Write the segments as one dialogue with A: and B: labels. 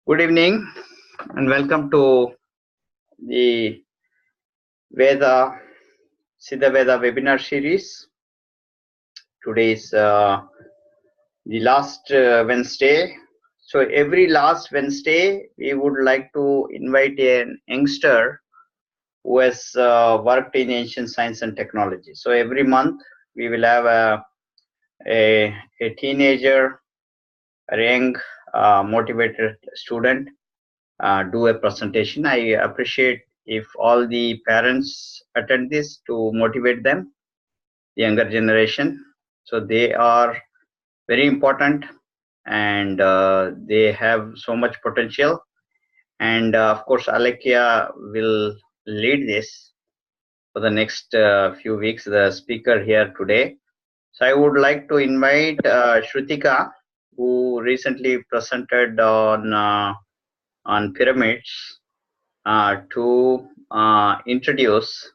A: Good evening and welcome to the Veda Siddha-Vetha webinar series. Today is the last Wednesday. So every last Wednesday, we would like to invite a youngster who has worked in ancient science and technology. So every month, we will have a teenager, a young, motivated student do a presentation. I appreciate if all the parents attend this to motivate them, the younger generation. So they are very important and they have so much potential. And of course, Alekhya will lead this for the next few weeks, the speaker here today. So I would like to invite Shrutika, who recently presented on pyramids, to introduce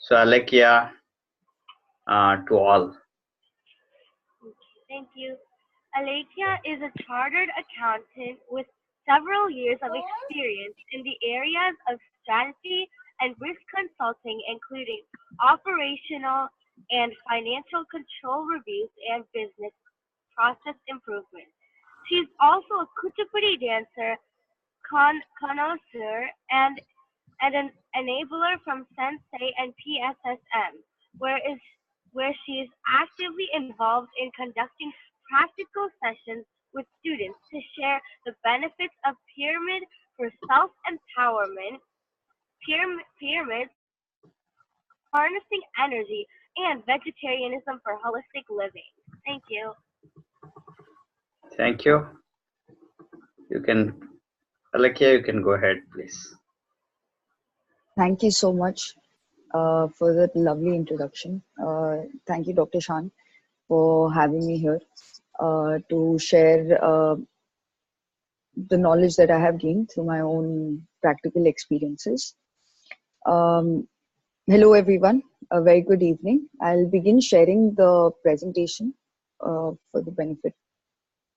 A: so Alekhya to all.
B: Thank you. Alekhya is a chartered accountant with several years of experience in the areas of strategy and risk consulting, including operational and financial control reviews and business process improvement. She's also a kuchipudi dancer, connoisseur, and an enabler from Sensei and PSSM, where she is actively involved in conducting practical sessions with students to share the benefits of pyramid for self-empowerment, pyramids, harnessing energy, and vegetarianism for holistic living. Thank you.
A: Thank you. You can, Alekhya, you can go ahead, please.
C: Thank you so much for that lovely introduction. Thank you, Dr. Shan, for having me here to share the knowledge that I have gained through my own practical experiences. Hello, everyone. A very good evening. I'll begin sharing the presentation for the benefit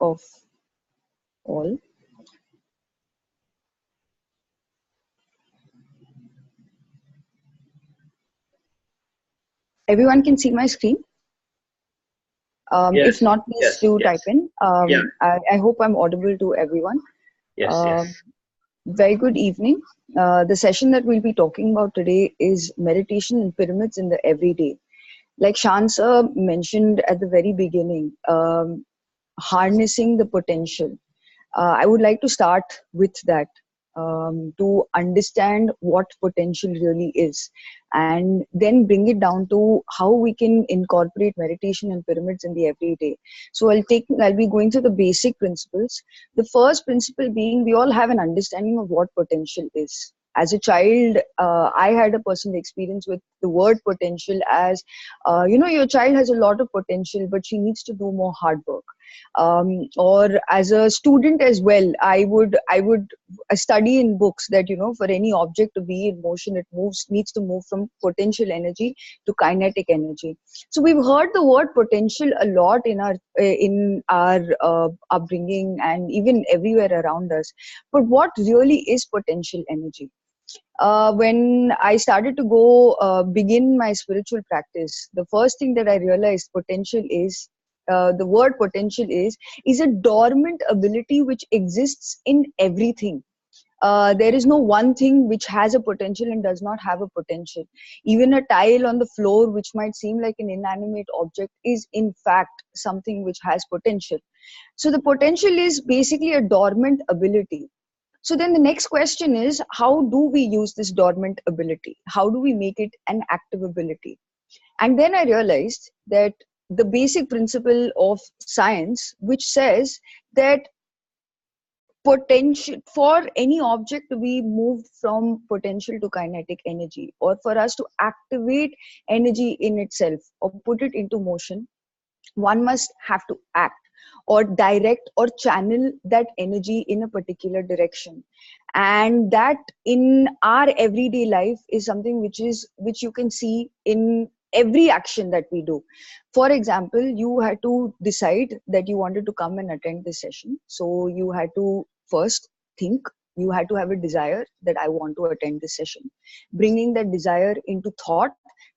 C: of all. Everyone can see my screen?
A: Yes.
C: If not, please
A: Yes,
C: do
A: yes.
C: type in. I hope I'm audible to everyone.
A: Yes, yes.
C: Very good evening. The session that we'll be talking about today is meditation and pyramids in the everyday. Like Shan sir mentioned at the very beginning, harnessing the potential. I would like to start with that, to understand what potential really is, and then bring it down to how we can incorporate meditation and pyramids in the everyday. So I'll be going through the basic principles. The first principle being, we all have an understanding of what potential is. As a child, I had a personal experience with the word potential as, your child has a lot of potential, but she needs to do more hard work. Or as a student as well, I would study in books that, for any object to be in motion, it needs to move from potential energy to kinetic energy. So we've heard the word potential a lot in our upbringing and even everywhere around us. But what really is potential energy? When I started to go begin my spiritual practice, the first thing that I realized potential is, the word potential is a dormant ability which exists in everything. There is no one thing which has a potential and does not have a potential. Even a tile on the floor, which might seem like an inanimate object, is in fact something which has potential. So the potential is basically a dormant ability. So then the next question is, how do we use this dormant ability? How do we make it an active ability? And then I realized that the basic principle of science, which says that potential, for any object to be moved from potential to kinetic energy, or for us to activate energy in itself or put it into motion, one must have to act or direct or channel that energy in a particular direction. And that in our everyday life is something which you can see in every action that we do. For example, you had to decide that you wanted to come and attend this session. So you had to first think, you had to have a desire that I want to attend this session. Bringing that desire into thought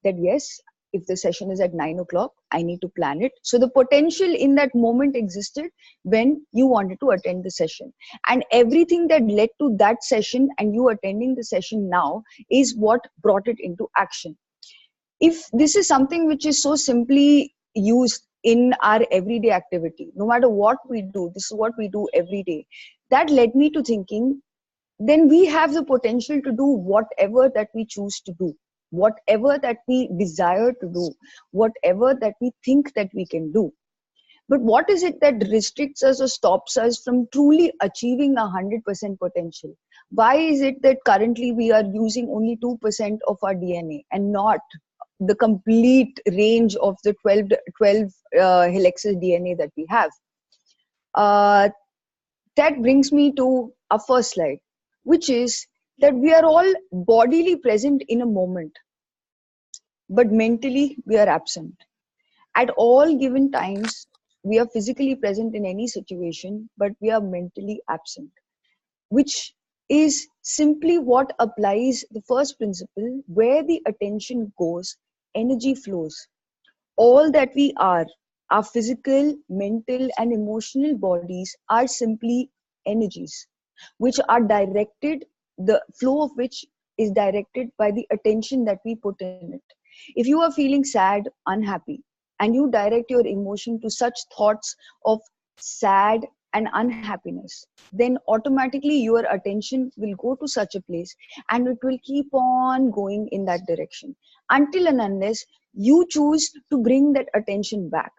C: that yes, if the session is at 9 o'clock, I need to plan it. So the potential in that moment existed when you wanted to attend the session. And everything that led to that session and you attending the session now is what brought it into action. If this is something which is so simply used in our everyday activity, no matter what we do, this is what we do every day, that led me to thinking, then we have the potential to do whatever that we choose to do, whatever that we desire to do, whatever that we think that we can do. But what is it that restricts us or stops us from truly achieving 100% potential? Why is it that currently we are using only 2% of our DNA and not the complete range of the 12 helixes DNA that we have? That brings me to our first slide, which is that we are all bodily present in a moment, but mentally we are absent. At all given times, we are physically present in any situation, but we are mentally absent, which is simply what applies the first principle: where the attention goes, energy flows. All that we are, our physical, mental, and emotional bodies are simply energies, which are directed, the flow of which is directed by the attention that we put in it. If you are feeling sad, unhappy, and you direct your emotion to such thoughts of sad and unhappiness, then automatically your attention will go to such a place and it will keep on going in that direction until and unless you choose to bring that attention back.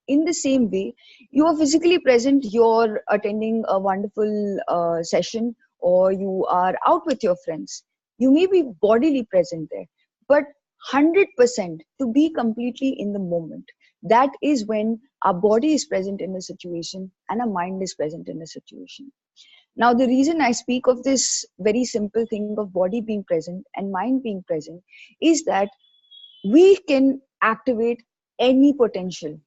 C: In the same way, you are physically present, you're attending a wonderful session, or you are out with your friends. You may be bodily present there, but 100% to be completely in the moment. That is when our body is present in a situation and our mind is present in a situation. Now, the reason I speak of this very simple thing of body being present and mind being present is that we can activate any potential,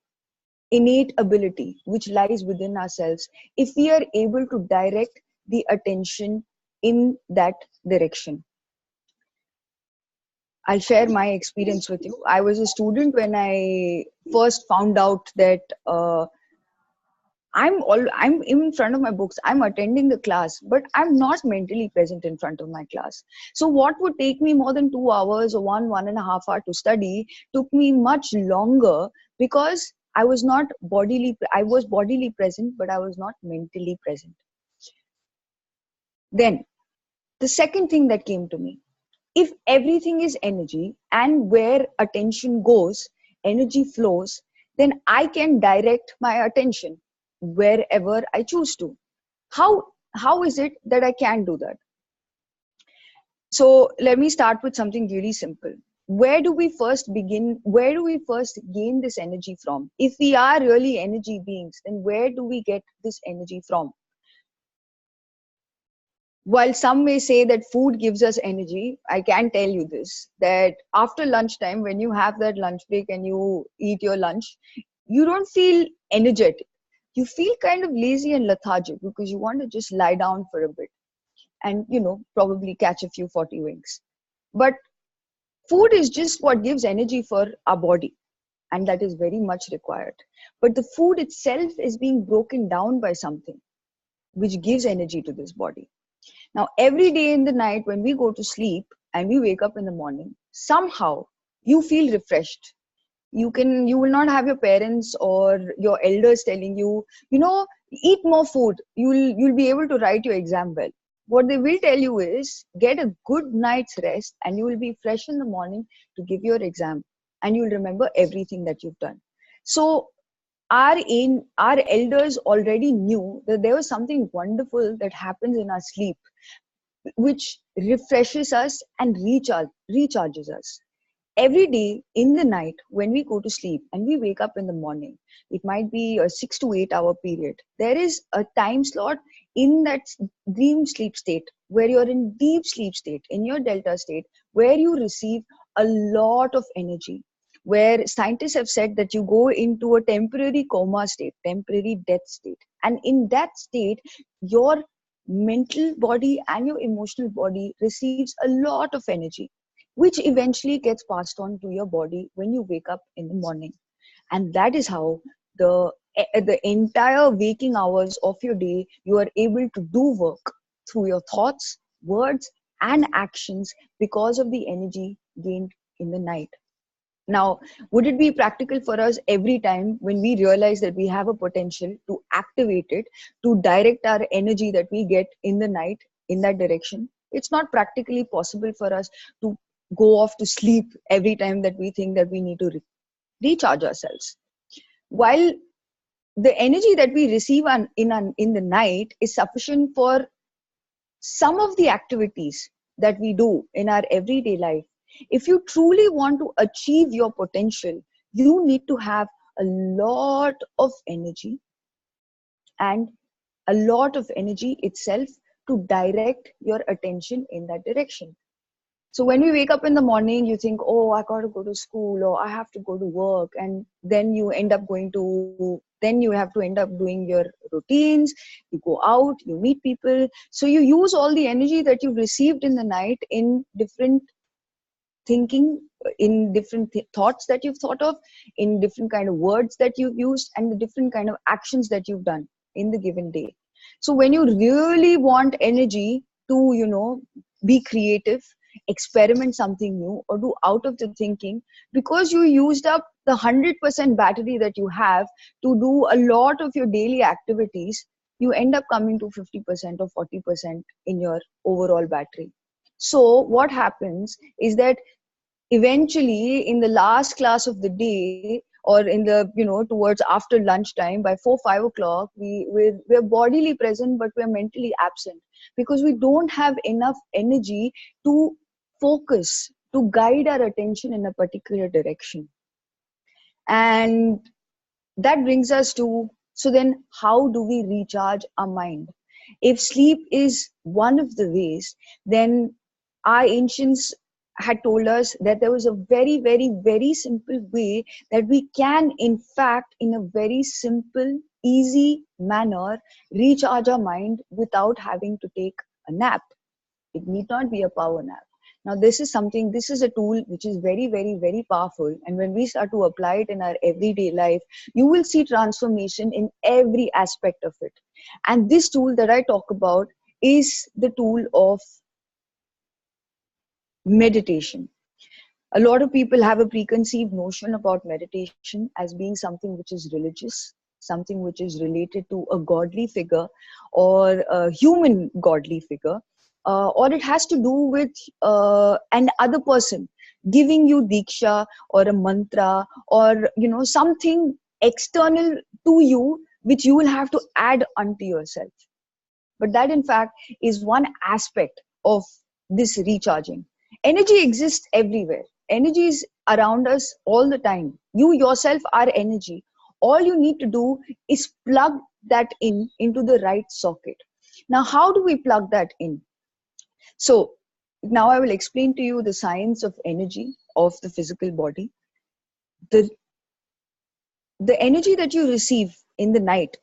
C: innate ability which lies within ourselves if we are able to direct the attention in that direction. I'll share my experience with you. I was a student when I first found out that I'm in front of my books, I'm attending the class, but I'm not mentally present in front of my class. So what would take me more than 2 hours or 1.5 hours to study took me much longer because I was bodily present, but I was not mentally present. Then the second thing that came to me, if everything is energy and where attention goes, energy flows, then I can direct my attention wherever I choose to. How is it that I can do that? So let me start with something really simple. Where do we first begin? Where do we first gain this energy from? If we are really energy beings, then where do we get this energy from? While some may say that food gives us energy, I can tell you this, that after lunchtime, when you have that lunch break and you eat your lunch, you don't feel energetic. You feel kind of lazy and lethargic because you want to just lie down for a bit and, probably catch a few 40 winks. But food is just what gives energy for our body, and that is very much required. But the food itself is being broken down by something which gives energy to this body. Now, every day in the night when we go to sleep and we wake up in the morning, somehow you feel refreshed. You will not have your parents or your elders telling you, eat more food. You'll be able to write your exam well. What they will tell you is get a good night's rest and you will be fresh in the morning to give your exam and you'll remember everything that you've done. So our elders already knew that there was something wonderful that happens in our sleep, which refreshes us and recharges us. Every day in the night when we go to sleep and we wake up in the morning, it might be a 6 to 8 hour period. There is a time slot in that dream sleep state where you're in deep sleep state, in your delta state, where you receive a lot of energy. where scientists have said that you go into a temporary coma state, temporary death state. And in that state, your mental body and your emotional body receives a lot of energy, which eventually gets passed on to your body when you wake up in the morning. And that is how the entire waking hours of your day, you are able to do work through your thoughts, words, and actions because of the energy gained in the night. Now, would it be practical for us every time when we realize that we have a potential to activate it, to direct our energy that we get in the night in that direction? It's not practically possible for us to go off to sleep every time that we think that we need to recharge ourselves. While the energy that we receive in the night is sufficient for some of the activities that we do in our everyday life, if you truly want to achieve your potential, you need to have a lot of energy and a lot of energy itself to direct your attention in that direction. So when we wake up in the morning, you think, oh, I got to go to school, or I have to go to work. And then you end up then you have to end up doing your routines. You go out, you meet people. So you use all the energy that you've received in the night in different thinking, in different thoughts that you've thought of, in different kind of words that you've used, and the different kind of actions that you've done in the given day. So when you really want energy to, be creative, experiment something new, or do out of the thinking, because you used up the 100% battery that you have to do a lot of your daily activities, you end up coming to 50% or 40% in your overall battery. So what happens is that eventually in the last class of the day, or in the towards after lunchtime, by 4-5 o'clock, we're bodily present but we're mentally absent, because we don't have enough energy to focus, to guide our attention in a particular direction. And that brings us to, so then how do we recharge our mind? If sleep is one of the ways, then our ancients had told us that there was a very, very, very simple way that we can, in fact, in a very simple, easy manner, recharge our mind without having to take a nap. It need not be a power nap. Now, this is a tool which is very, very, very powerful. And when we start to apply it in our everyday life, you will see transformation in every aspect of it. And this tool that I talk about is the tool of meditation. A lot of people have a preconceived notion about meditation as being something which is religious, something which is related to a godly figure or a human godly figure, or it has to do with an other person giving you diksha or a mantra or something external to you which you will have to add unto yourself. But that in fact is one aspect of this recharging. Energy exists everywhere. Energy is around us all the time. You yourself are energy. All you need to do is plug that into the right socket. Now, how do we plug that in? So now I will explain to you the science of energy of the physical body. The energy that you receive in the night,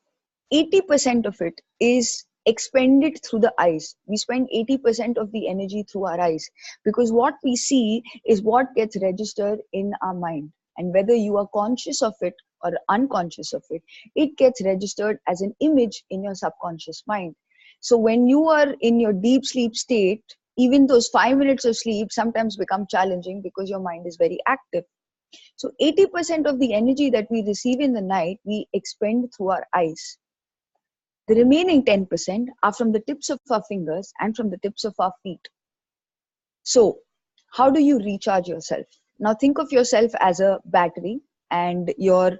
C: 80% of it is expended through the eyes. We spend 80% of the energy through our eyes, because what we see is what gets registered in our mind. And whether you are conscious of it or unconscious of it, it gets registered as an image in your subconscious mind. So when you are in your deep sleep state, even those 5 minutes of sleep sometimes become challenging because your mind is very active. So 80% of the energy that we receive in the night, we expend through our eyes. The remaining 10% are from the tips of our fingers and from the tips of our feet. So how do you recharge yourself? Now think of yourself as a battery, and your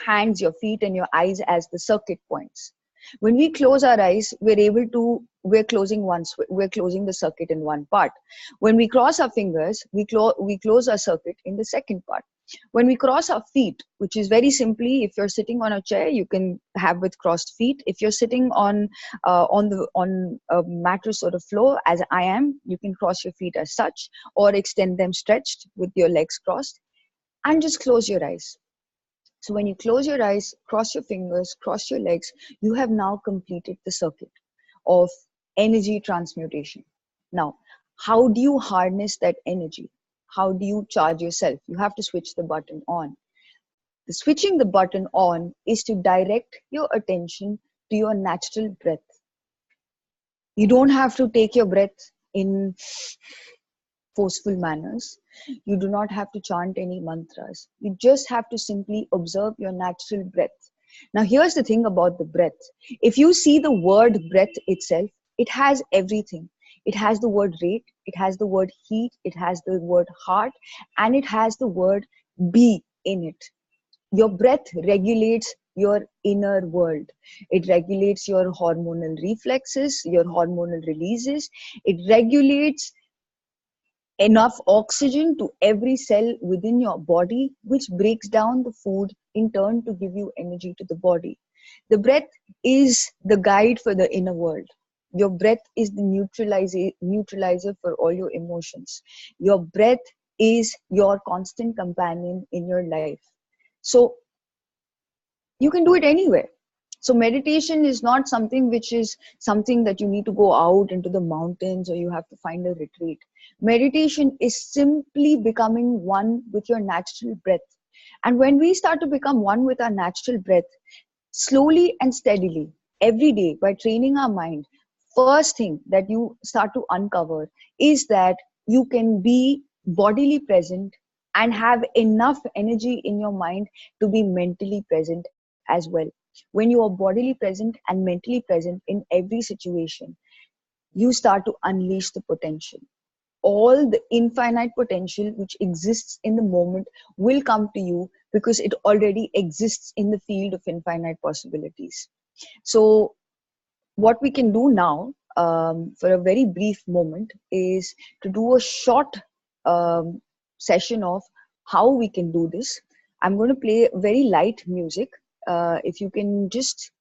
C: hands, your feet, and your eyes as the circuit points. When we close our eyes, we're closing the circuit in one part. When we cross our fingers, we close our circuit in the second part. When we cross our feet, which is very simply, if you're sitting on a chair, you can have with crossed feet. If you're sitting on a mattress or a floor, as I am, you can cross your feet as such, or extend them stretched with your legs crossed. and just close your eyes. So when you close your eyes, cross your fingers, cross your legs, you have now completed the circuit of energy transmutation. Now, how do you harness that energy? How do you charge yourself? You have to switch the button on. The switching the button on is to direct your attention to your natural breath. You don't have to take your breath in forceful manners. You do not have to chant any mantras. You just have to simply observe your natural breath. Now, here's the thing about the breath. If you see the word breath itself, it has everything. It has the word rate, it has the word heat, it has the word heart, and it has the word be in it. Your breath regulates your inner world. It regulates your hormonal reflexes, your hormonal releases. It regulates enough oxygen to every cell within your body, which breaks down the food in turn to give you energy to the body. The breath is the guide for the inner world. Your breath is the neutralizer for all your emotions. Your breath is your constant companion in your life. So you can do it anywhere. So meditation is not something which is something that you need to go out into the mountains or you have to find a retreat. Meditation is simply becoming one with your natural breath. And when we start to become one with our natural breath, slowly and steadily, every day, by training our mind, first thing that you start to uncover is that you can be bodily present and have enough energy in your mind to be mentally present as well. When you are bodily present and mentally present in every situation, you start to unleash the potential. All the infinite potential which exists in the moment will come to you because it already exists in the field of infinite possibilities. So what we can do now, for a very brief moment, is to do a short session of how we can do this. I'm going to play very light music. If you can just,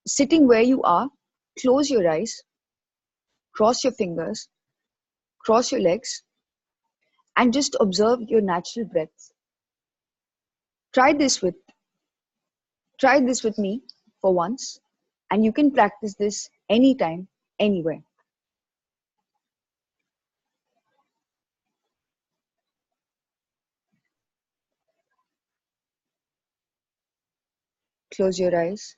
C: sitting where you are, close your eyes, cross your fingers, cross your legs, and just observe your natural breath. Try this with try this with me for once, and you can practice this anytime, anywhere. Close your eyes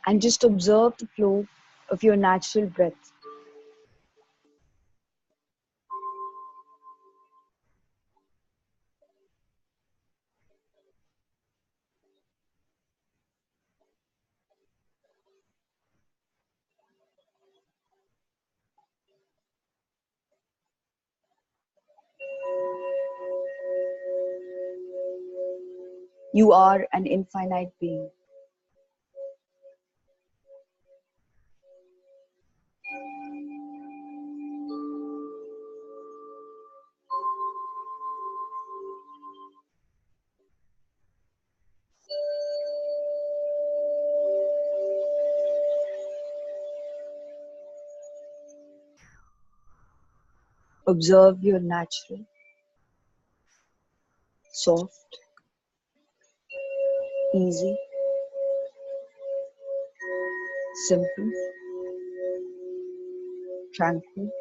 C: and just observe the flow of your natural breath. You are an infinite being. Observe your natural, soft, easy, simple, tranquil,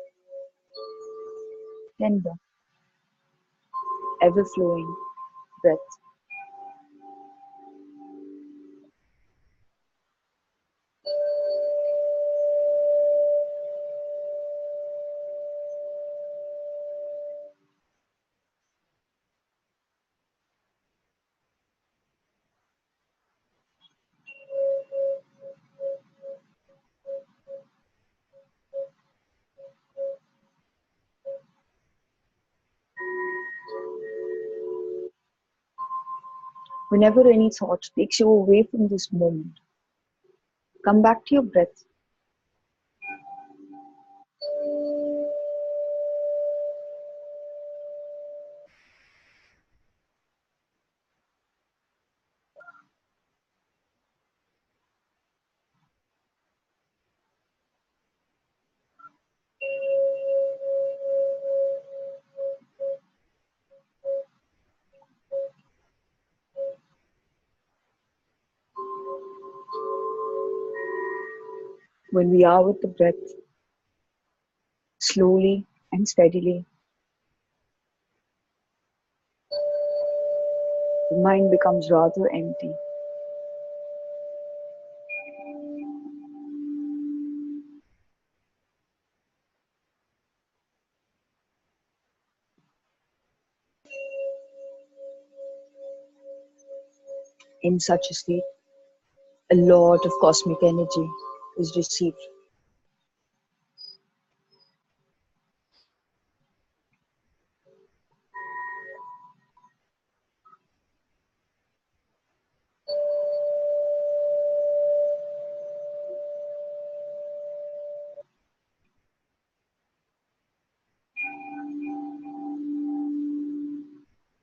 C: tender, ever flowing breath. Whenever any thought takes you away from this moment, come back to your breath. When we are with the breath, slowly and steadily, the mind becomes rather empty. In such a state, a lot of cosmic energy is received.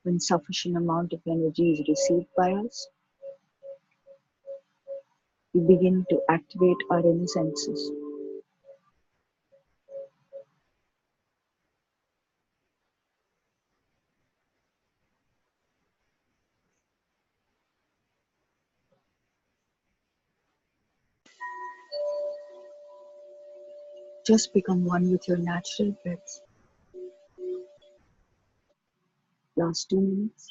C: When sufficient amount of energy is received by us, we begin to activate our inner senses. Just become one with your natural breath. Last 2 minutes.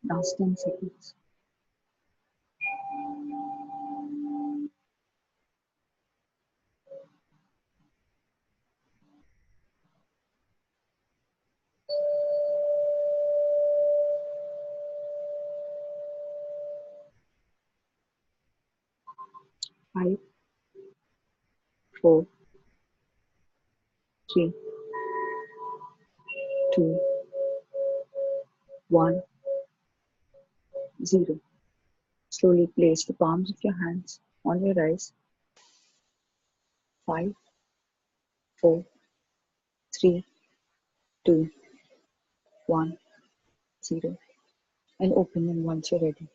C: Last 10 seconds. 5, 4, 3, 2, 1, 0. Slowly place the palms of your hands on your eyes. 5, 4, 3, 2, 1, 0. And open them once you're ready.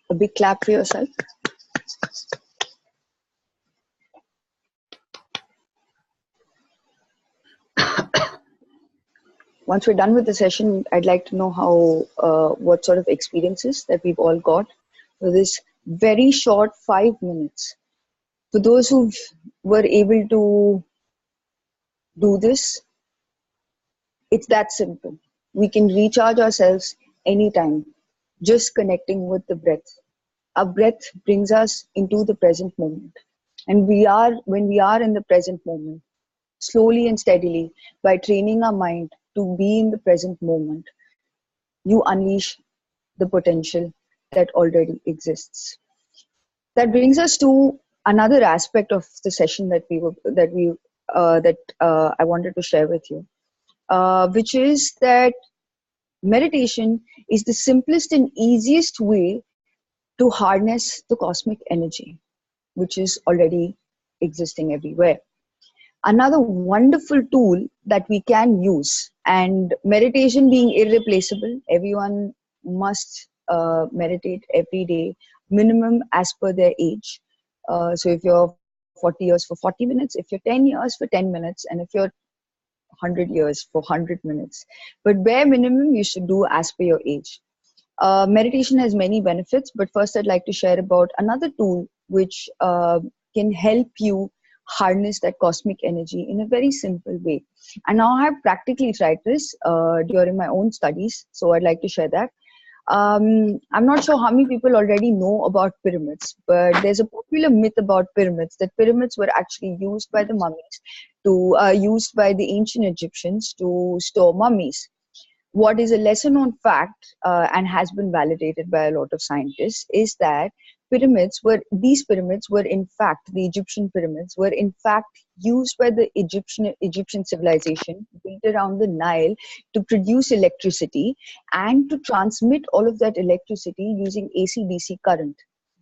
C: A big clap for yourself. Once we're done with the session, I'd like to know what sort of experiences that we've all got for this very short 5 minutes. For those who were able to do this, it's that simple. We can recharge ourselves anytime, just connecting with the breath. Our breath brings us into the present moment. And when we are in the present moment, slowly and steadily, by training our mind to be in the present moment, you unleash the potential that already exists. That brings us to another aspect of the session that I wanted to share with you, which is that meditation is the simplest and easiest way to harness the cosmic energy, which is already existing everywhere. Another wonderful tool that we can use, and meditation being irreplaceable, everyone must meditate every day, minimum as per their age. So if you're 40 years, for 40 minutes, if you're 10 years, for 10 minutes, and if you're 100 years, for 100 minutes. But bare minimum you should do as per your age. Meditation has many benefits, but first I'd like to share about another tool which can help you harness that cosmic energy in a very simple way. And now I have practically tried this during my own studies, so I'd like to share that. I'm not sure how many people already know about pyramids, but there's a popular myth about pyramids, that pyramids were actually used by the mummies used by the ancient Egyptians to store mummies. What is a lesser known fact, and has been validated by a lot of scientists, is that these pyramids were in fact, the Egyptian pyramids were in fact used by the Egyptian civilization built around the Nile to produce electricity and to transmit all of that electricity using AC/DC current.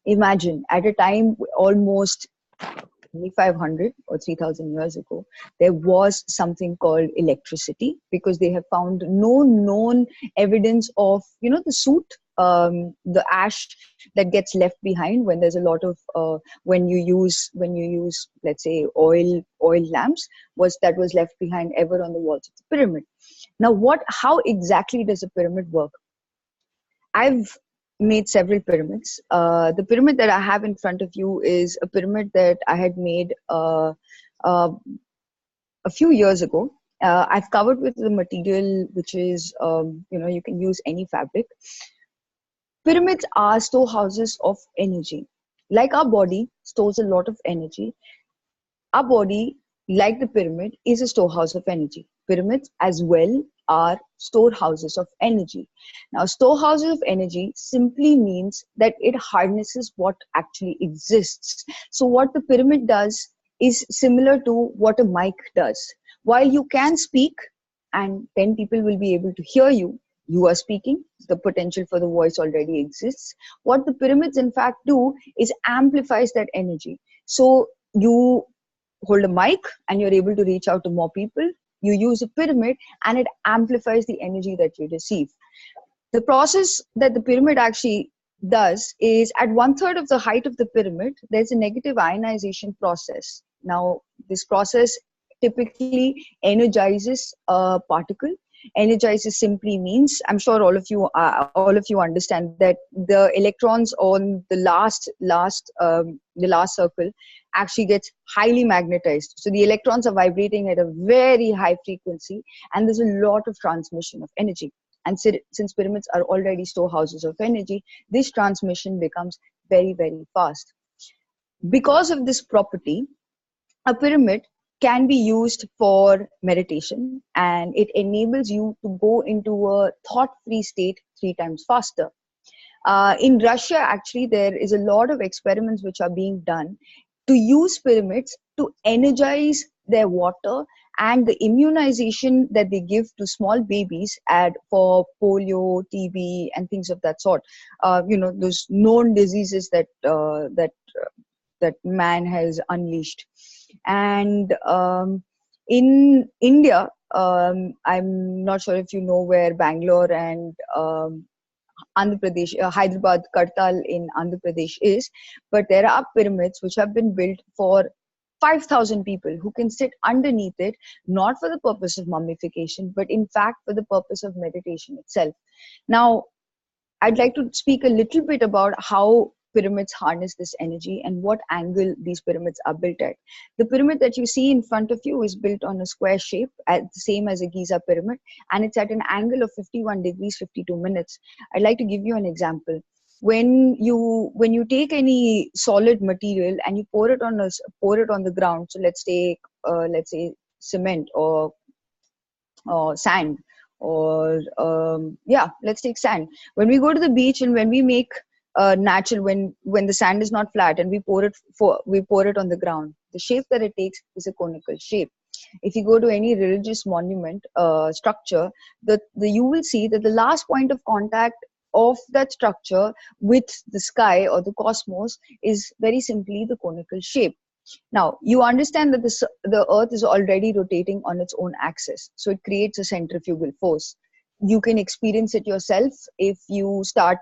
C: Imagine, at a time almost 2,500 or 3,000 years ago, there was something called electricity, because they have found no known evidence of, the soot, the ash that gets left behind when there's a lot of when you use, let's say, oil lamps, was left behind ever on the walls of the pyramid. Now, how exactly does a pyramid work? I've made several pyramids. The pyramid that I have in front of you is a pyramid that I had made a few years ago. I've covered with the material, which is, you can use any fabric. Pyramids are storehouses of energy. Like our body stores a lot of energy, our body, like the pyramid, is a storehouse of energy. Pyramids as well are storehouses of energy. Now, storehouses of energy simply means that it harnesses what actually exists. So what the pyramid does is similar to what a mic does. While you can speak and 10 people will be able to hear you, you are speaking, the potential for the voice already exists. What the pyramids in fact do is amplifies that energy. So you hold a mic and you're able to reach out to more people. You use a pyramid and it amplifies the energy that you receive. The process that the pyramid actually does is, at 1/3 of the height of the pyramid, there's a negative ionization process. Now, this process typically energizes a particle. Energizes simply means, I'm sure all of you understand that the electrons on the last circle actually gets highly magnetized. So the electrons are vibrating at a very high frequency, and there's a lot of transmission of energy. And since pyramids are already storehouses of energy, this transmission becomes very, very fast. Because of this property, a pyramid can be used for meditation, and it enables you to go into a thought-free state 3 times faster. In Russia, actually, there is a lot of experiments which are being done to use pyramids to energize their water and the immunization that they give to small babies for polio, TB, and things of that sort. Those known diseases that man has unleashed. And in India, I'm not sure if you know where Bangalore and Andhra Pradesh, Hyderabad, Kartal in Andhra Pradesh is, but there are pyramids which have been built for 5,000 people who can sit underneath it, not for the purpose of mummification, but in fact for the purpose of meditation itself. Now, I'd like to speak a little bit about how pyramids harness this energy and what angle these pyramids are built at. The pyramid that you see in front of you is built on a square shape, the same as a Giza pyramid, and it's at an angle of 51 degrees 52 minutes. I'd like to give you an example. When you take any solid material and you pour it on the ground, so let's say cement or sand, or let's take sand. When we go to the beach and when we make natural, when the sand is not flat and we pour it on the ground, the shape that it takes is a conical shape. If you go to any religious monument structure, you will see that the last point of contact of that structure with the sky or the cosmos is very simply the conical shape. Now, you understand that the earth is already rotating on its own axis, so it creates a centrifugal force. You can experience it yourself if you start,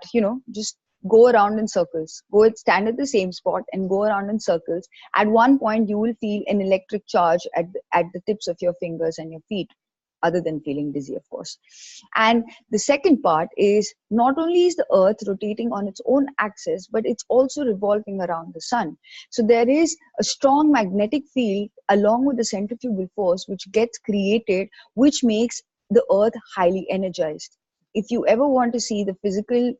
C: just go around in circles. Stand at the same spot and go around in circles. At one point, you will feel an electric charge at the tips of your fingers and your feet, other than feeling dizzy, of course. And the second part is, not only is the earth rotating on its own axis, but it's also revolving around the sun. So there is a strong magnetic field along with the centrifugal force which gets created, which makes the earth highly energized. If you ever want to see the physical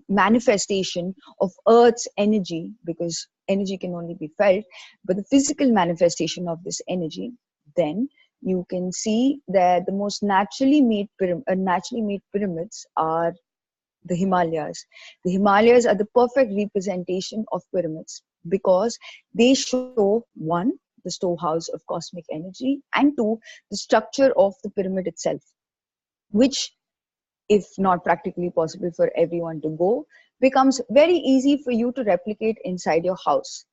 C: manifestation of earth's energy, because energy can only be felt, but the physical manifestation of this energy, then you can see that the most naturally made pyramids are the Himalayas. The Himalayas are the perfect representation of pyramids because they show, one, the storehouse of cosmic energy, and two, the structure of the pyramid itself, which, if not practically possible for everyone to go, becomes very easy for you to replicate inside your house.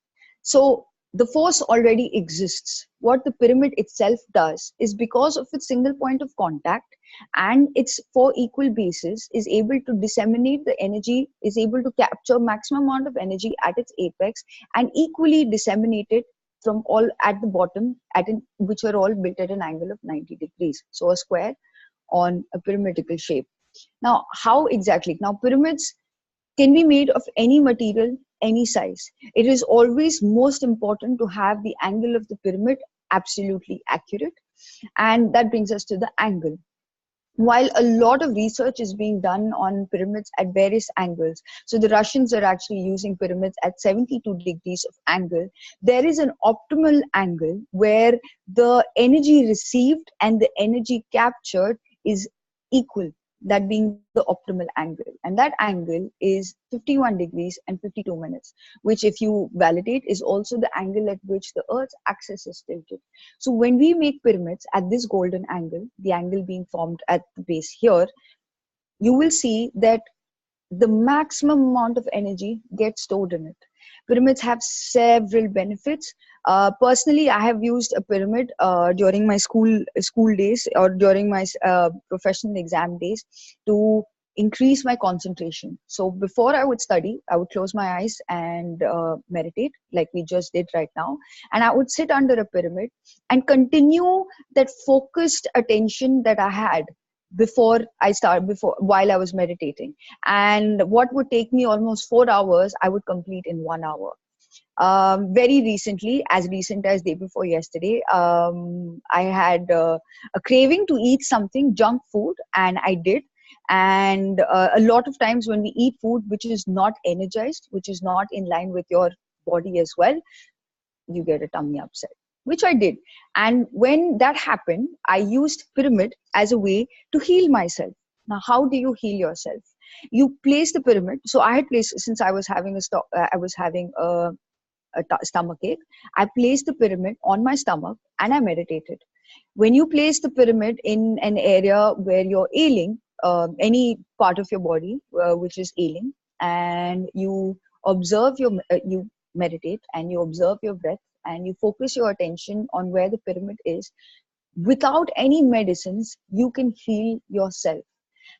C: So the force already exists. What the pyramid itself does is, because of its single point of contact and its 4 equal bases, is able to disseminate the energy, is able to capture maximum amount of energy at its apex and equally disseminate it from all at the bottom, which are all built at an angle of 90 degrees. So a square on a pyramidal shape. Now, how exactly? Now, pyramids can be made of any material, any size. It is always most important to have the angle of the pyramid absolutely accurate. And that brings us to the angle. While a lot of research is being done on pyramids at various angles, so the Russians are actually using pyramids at 72 degrees of angle, there is an optimal angle where the energy received and the energy captured is equal, that being the optimal angle. And that angle is 51 degrees and 52 minutes, which, if you validate, is also the angle at which the Earth's axis is tilted. So when we make pyramids at this golden angle, the angle being formed at the base here, you will see that the maximum amount of energy gets stored in it. Pyramids have several benefits. Personally, I have used a pyramid during my school days or during my professional exam days to increase my concentration. So before I would study, I would close my eyes and meditate like we just did right now. And I would sit under a pyramid and continue that focused attention that I had while I was meditating. And what would take me almost 4 hours, I would complete in 1 hour. Very recently, as recent as day before yesterday, I had a craving to eat something, junk food, and I did. And a lot of times when we eat food which is not energized, which is not in line with your body as well, you get a tummy upset, which I did. And when that happened, I used pyramid as a way to heal myself. Now, how do you heal yourself? You place the pyramid. So I had placed, since I was having a stomach ache, I placed the pyramid on my stomach and I meditated. When you place the pyramid in an area where you're ailing, any part of your body which is ailing, and you observe you meditate and you observe your breath and you focus your attention on where the pyramid is, without any medicines, you can heal yourself.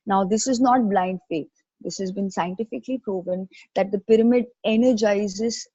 C: Now, this is not blind faith. This has been scientifically proven that the pyramid energizes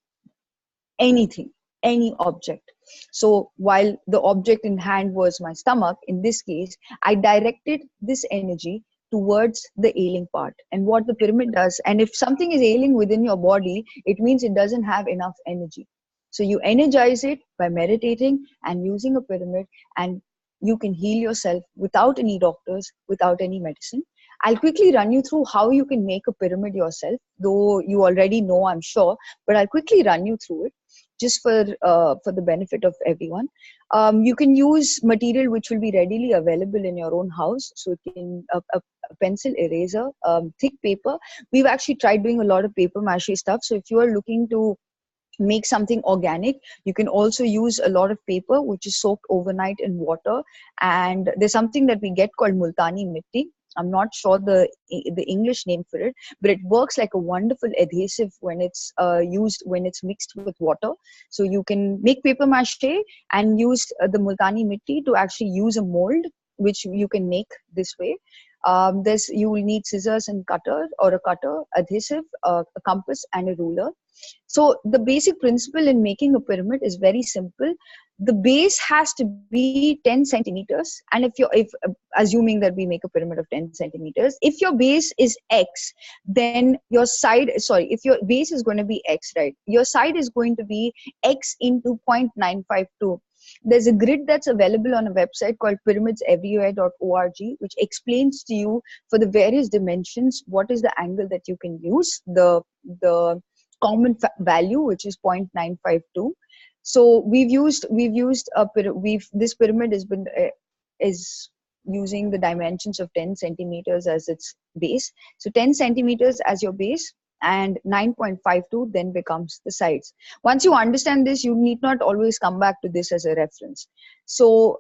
C: anything, any object. So while the object in hand was my stomach, in this case, I directed this energy towards the ailing part. And what the pyramid does, and if something is ailing within your body, it means it doesn't have enough energy. So you energize it by meditating and using a pyramid, and you can heal yourself without any doctors, without any medicine. I'll quickly run you through how you can make a pyramid yourself, though you already know, I'm sure, but I'll quickly run you through it. just for the benefit of everyone. You can use material which will be readily available in your own house. So it can a pencil, eraser, thick paper. We've actually tried doing a lot of paper mache stuff. So if you are looking to make something organic, you can also use a lot of paper which is soaked overnight in water, and there's something that we get called multani mitti. I'm not sure the English name for it, but it works like a wonderful adhesive when it's used, when it's mixed with water. So you can make paper mache and use the multani mitti to actually use a mold, which you can make this way. You will need scissors and cutter, or a cutter, adhesive, a compass, and a ruler. So the basic principle in making a pyramid is very simple. The base has to be 10 centimeters, and if assuming that we make a pyramid of 10 centimeters, if your base is X, then your side, sorry, if your base is going to be X, right, your side is going to be X into 0.952. There's a grid that's available on a website called pyramidseverywhere.org, which explains to you for the various dimensions what is the angle that you can use, the common value, which is 0.952. So this pyramid has been is using the dimensions of 10 centimeters as its base. So 10 centimeters as your base, and 9.52 then becomes the sides. Once you understand this, you need not always come back to this as a reference. So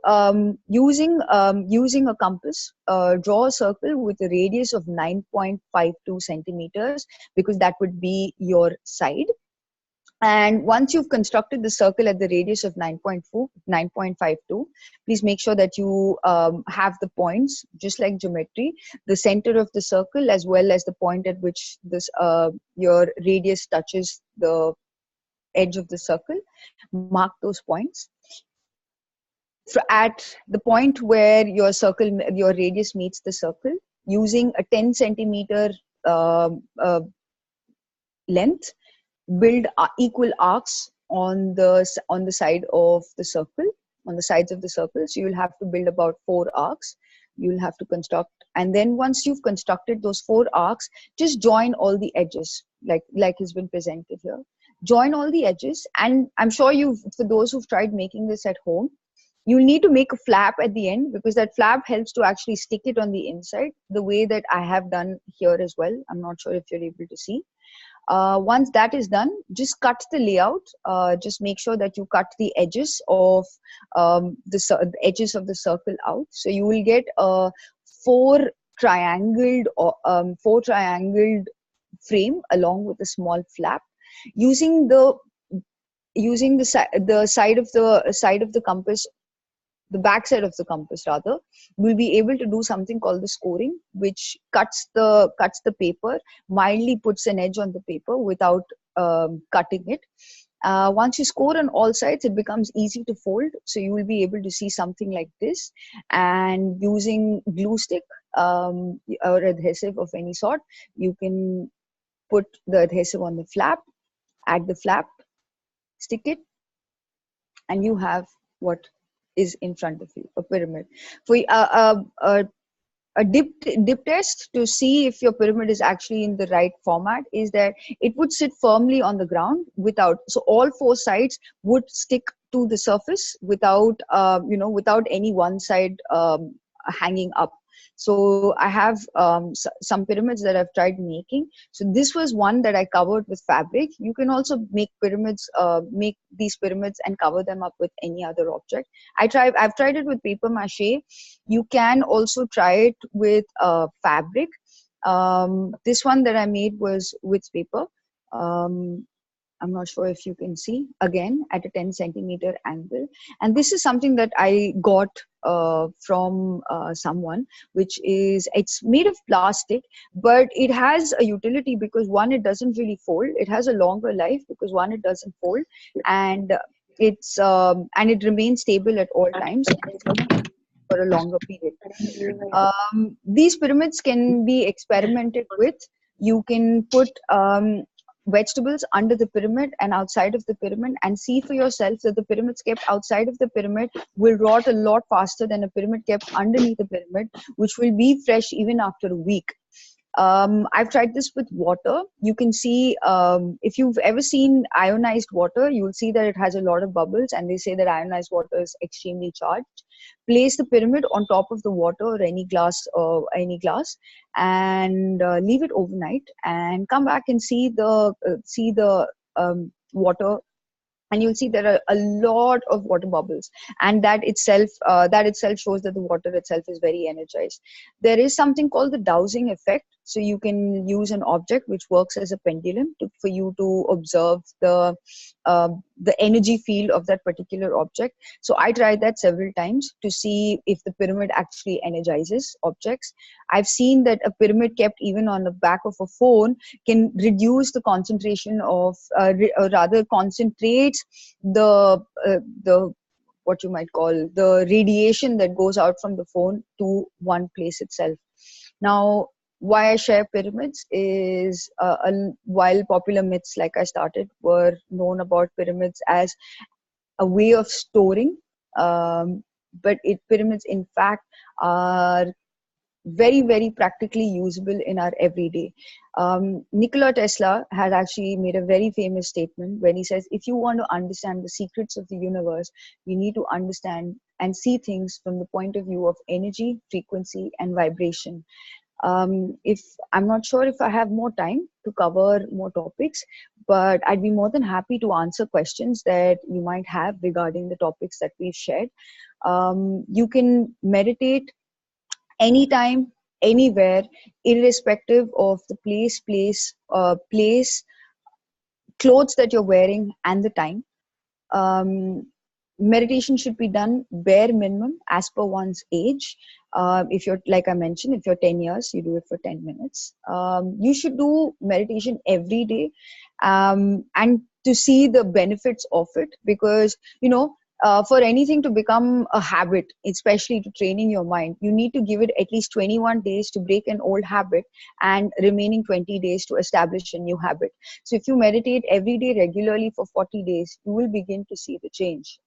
C: using a compass, draw a circle with a radius of 9.52 centimeters, because that would be your side. And once you've constructed the circle at the radius of 9.52, please make sure that you have the points, just like geometry, the center of the circle as well as the point at which this your radius touches the edge of the circle. Mark those points. At the point where your radius meets the circle, using a 10 centimeter length, build equal arcs on the side of the circle, on the sides of the circle. So you'll have to build about 4 arcs. You'll have to construct, and then once you've constructed those 4 arcs, just join all the edges, like has been presented here. Join all the edges, and I'm sure for those who've tried making this at home, you'll need to make a flap at the end, because that flap helps to actually stick it on the inside, the way that I have done here as well. I'm not sure if you're able to see. Once that is done, just cut the layout. Just make sure that you cut the edges of the edges of the circle out. So you will get a 4 triangled frame along with a small flap. Using the side of the compass, the back side of the compass rather, we'll be able to do something called the scoring, which cuts the paper, mildly puts an edge on the paper without cutting it. Once you score on all sides, it becomes easy to fold. So you will be able to see something like this. And using glue stick or adhesive of any sort, you can put the adhesive on the flap, add the flap, stick it, and you have what is in front of you, a pyramid. For a dip test to see if your pyramid is actually in the right format is that it would sit firmly on the ground so all 4 sides would stick to the surface without any one side hanging up. So I have some pyramids that I've tried making. So this was one that I covered with fabric. You can also make these pyramids and cover them up with any other object. I've tried it with paper mache. You can also try it with fabric. This one that I made was with paper. I'm not sure if you can see, again at a 10 centimeter angle. And this is something that I got from someone, it's made of plastic, but it has a utility because one, it doesn't really fold. It has a longer life because one, it doesn't fold, and it remains stable at all times for a longer period. These pyramids can be experimented with. You can put vegetables under the pyramid and outside of the pyramid, and see for yourself that the pyramids kept outside of the pyramid will rot a lot faster than a pyramid kept underneath the pyramid, which will be fresh even after a week. I've tried this with water. You can see, if you've ever seen ionized water, you'll see that it has a lot of bubbles, and they say that ionized water is extremely charged. Place the pyramid on top of the water or any glass, and leave it overnight, and come back and see the water, and you'll see there are a lot of water bubbles, and that itself shows that the water itself is very energized. There is something called the dowsing effect. So you can use an object which works as a pendulum for you to observe the energy field of that particular object. So I tried that several times to see if the pyramid actually energizes objects. I've seen that a pyramid kept even on the back of a phone can reduce the concentration of, or rather concentrates the what you might call the radiation that goes out from the phone to one place itself. Now, why I share pyramids is, while popular myths, like I started, were known about pyramids as a way of storing, but pyramids in fact are very, very practically usable in our everyday. Nikola Tesla had actually made a very famous statement when he says, if you want to understand the secrets of the universe, you need to understand and see things from the point of view of energy, frequency, and vibration. If I'm not sure if I have more time to cover more topics, but I'd be more than happy to answer questions that you might have regarding the topics that we've shared. You can meditate anytime, anywhere, irrespective of the place, clothes that you're wearing, and the time. Meditation should be done bare minimum as per one's age. If you're, like I mentioned, if you're 10 years, you do it for 10 minutes. You should do meditation every day, and to see the benefits of it, because, for anything to become a habit, especially to training your mind, you need to give it at least 21 days to break an old habit, and remaining 20 days to establish a new habit. So if you meditate every day regularly for 40 days, you will begin to see the change.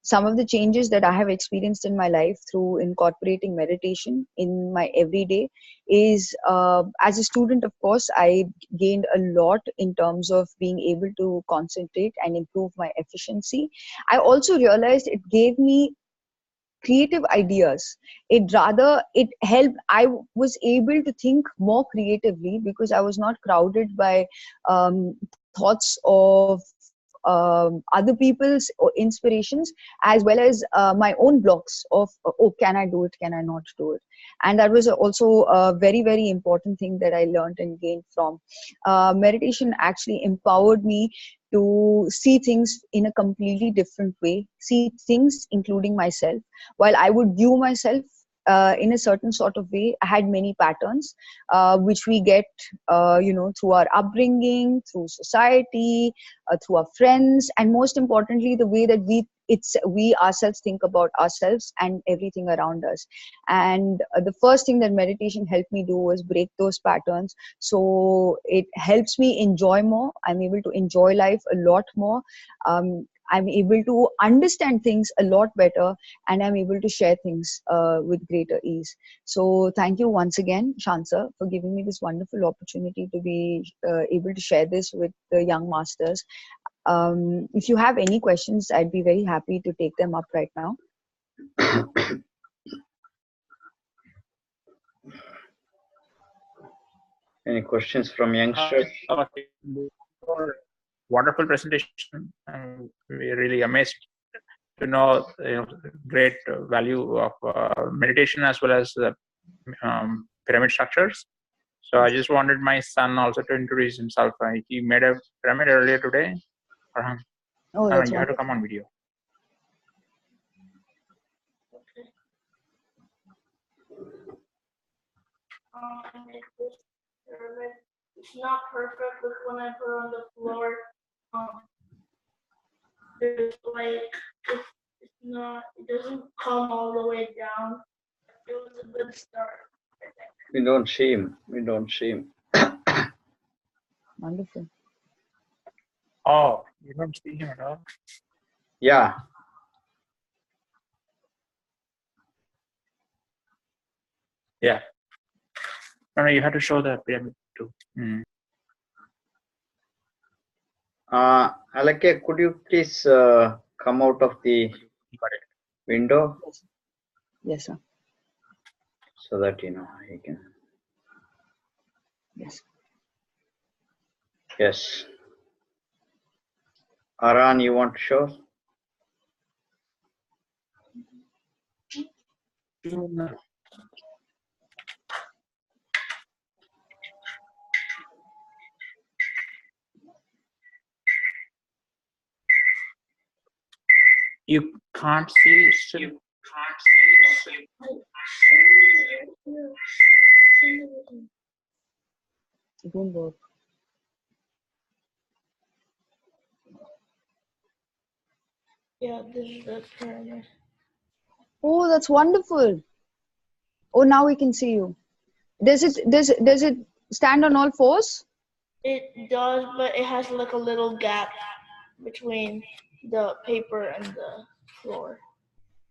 C: Some of the changes that I have experienced in my life through incorporating meditation in my everyday is, as a student, of course, I gained a lot in terms of being able to concentrate and improve my efficiency. I also realized it gave me creative ideas. It helped. I was able to think more creatively because I was not crowded by thoughts of other people's inspirations, as well as my own blocks of, oh, can I do it, can I not do it. And that was also a very, very important thing that I learned and gained from meditation. Actually empowered me to see things in a completely different way, see things including myself. While I would view myself in a certain sort of way, I had many patterns which we get through our upbringing, through society, through our friends, and most importantly the way that we ourselves think about ourselves and everything around us. And the first thing that meditation helped me do was break those patterns. So it helps me enjoy more. I'm able to enjoy life a lot more. I'm able to understand things a lot better, and I'm able to share things with greater ease. So thank you once again, Shansa, for giving me this wonderful opportunity to be able to share this with the young masters. If you have any questions, I'd be very happy to take them up right now.
A: Any questions from youngsters?
D: Wonderful presentation. We're really amazed to know great value of meditation as well as the pyramid structures. So I just wanted my son also to introduce himself. He made a pyramid earlier today.
C: Oh, that's
D: you have to come on video.
E: Okay. I make this pyramid. It's not perfect, but when I put it on the floor, there's like it doesn't come all the way down. It was a good start.
A: We don't see him. We don't see him.
C: Wonderful.
D: Oh, you don't see him at all?
A: Yeah.
D: Yeah. No, you have to show the pyramid too.
A: Alekhya, could you please come out of the
D: Got it.
A: window
C: Yes, sir.
A: so that you can.
C: Yes.
A: Yes. Aran, you want to show?
D: You can't see still.
C: It won't work.
E: Yeah, this is the pyramid.
C: Oh, that's wonderful. Oh, now we can see you. Does it stand on all fours?
E: It does, but it has like a little gap between the paper and the floor.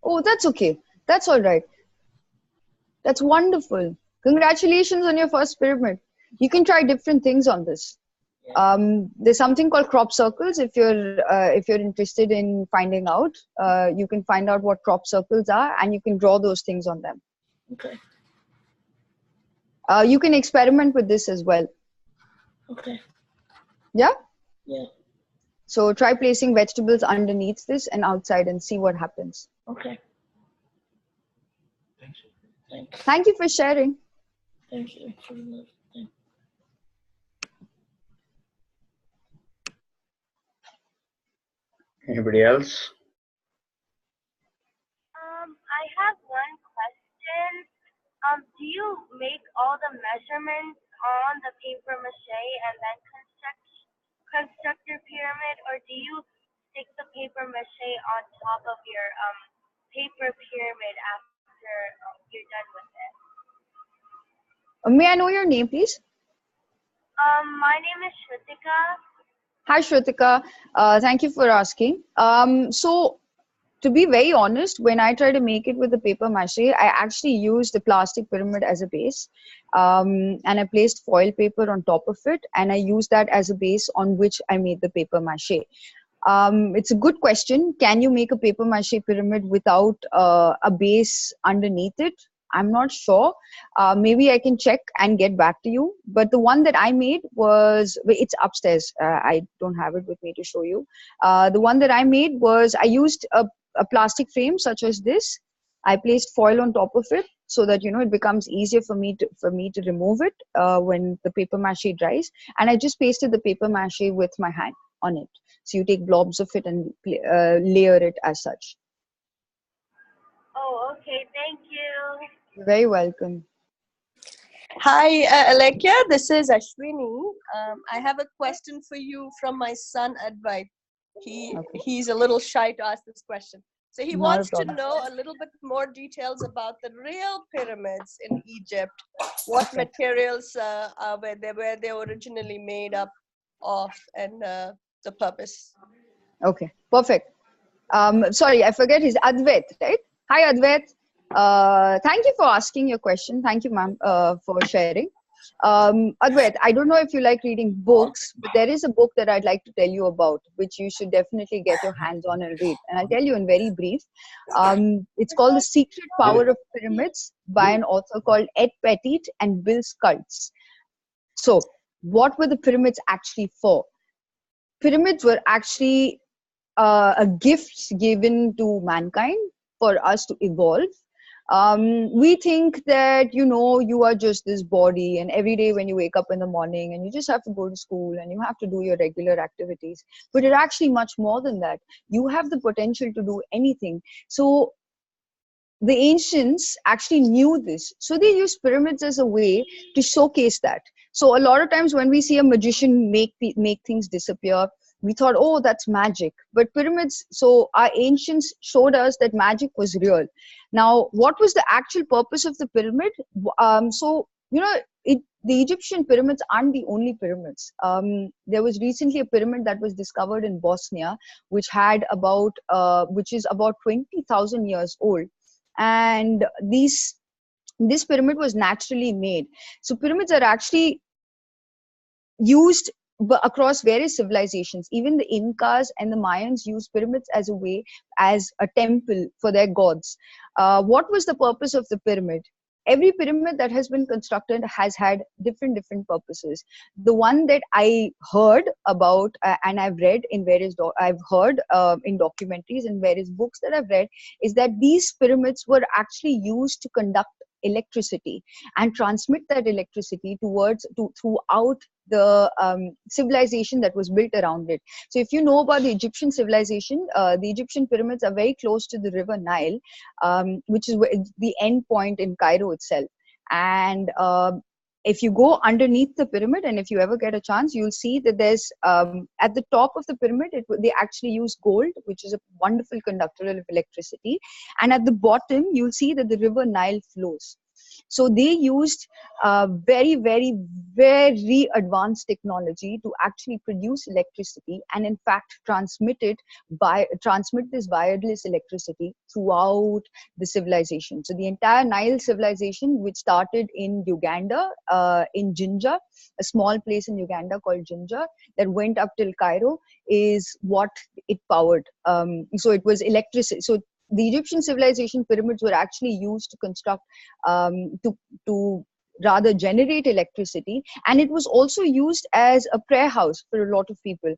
C: Oh, that's okay. That's all right. That's wonderful. Congratulations on your first pyramid. You can try different things on this. There's something called crop circles. If you're interested in finding out, you can find out what crop circles are, and you can draw those things on them.
E: Okay.
C: You can experiment with this as well.
E: Okay.
C: Yeah?
E: Yeah.
C: So try placing vegetables underneath this and outside and see what happens.
E: Okay. Thanks.
C: Thank you for sharing.
E: Thank you for the thing.
A: Anybody else?
B: I have one question. Do you make all the measurements on the paper mache and then construct your pyramid, or do you stick the paper mache on top of your paper pyramid after you're done with it?
C: May I know your name, please?
B: My name is Shrutika.
C: Hi, Shrutika. Thank you for asking. So, to be very honest, when I try to make it with the paper mache, I actually used the plastic pyramid as a base. And I placed foil paper on top of it, and I used that as a base on which I made the paper mache. It's a good question. Can you make a paper mache pyramid without a base underneath it? I'm not sure. Maybe I can check and get back to you. But the one that I made it's upstairs. I don't have it with me to show you. The one that I made was, I used a plastic frame such as this. I placed foil on top of it so that, it becomes easier for me to remove it when the paper mache dries. And I just pasted the paper mache with my hand on it. So you take blobs of it and layer it as such.
B: Oh, okay. Thank you.
C: You're very welcome.
F: Hi, Alekhya. This is Ashwini. I have a question for you from my son Advait. He's a little shy to ask this question. So he wants to know a little bit more details about the real pyramids in Egypt. What materials were they originally made up of, and the purpose.
C: Okay, perfect. Sorry, I forget his Advait, right? Hi, Advait. Thank you for asking your question. Thank you, ma'am, for sharing. Advait, I don't know if you like reading books, but there is a book that I'd like to tell you about, which you should definitely get your hands on and read. And I'll tell you in very brief. It's called The Secret Power of Pyramids by an author called Ed Pettit and Bill Schultz. So, what were the pyramids actually for? Pyramids were actually a gift given to mankind for us to evolve. We think that, you are just this body, and every day when you wake up in the morning and you just have to go to school and you have to do your regular activities. But it's actually much more than that. You have the potential to do anything. So the ancients actually knew this. So they used pyramids as a way to showcase that. So a lot of times when we see a magician make things disappear, we thought, oh, that's magic. But pyramids, so our ancients showed us that magic was real. Now, what was the actual purpose of the pyramid? The Egyptian pyramids aren't the only pyramids. There was recently a pyramid that was discovered in Bosnia, which is about 20,000 years old. And these This pyramid was naturally made. So pyramids are actually used across various civilizations. Even the Incas and the Mayans used pyramids as a way, as a temple for their gods. What was the purpose of the pyramid? Every pyramid that has been constructed has had different purposes. The one that I heard about and I've read in I've heard in documentaries and various books that I've read is that these pyramids were actually used to conduct electricity and transmit that electricity throughout the civilization that was built around it. So if you know about the Egyptian civilization, the Egyptian pyramids are very close to the river Nile, which is the end point in Cairo itself. And if you go underneath the pyramid, and if you ever get a chance, you'll see that there's at the top of the pyramid, they actually use gold, which is a wonderful conductor of electricity. And at the bottom, you'll see that the river Nile flows. So they used very advanced technology to actually produce electricity, and in fact transmit this wireless electricity throughout the civilization. So the entire Nile civilization, which started in Uganda, in Jinja, a small place in Uganda called Jinja, that went up till Cairo, is what it powered. So it was electricity. So the Egyptian civilization pyramids were actually used to construct, to rather generate electricity, and it was also used as a prayer house for a lot of people,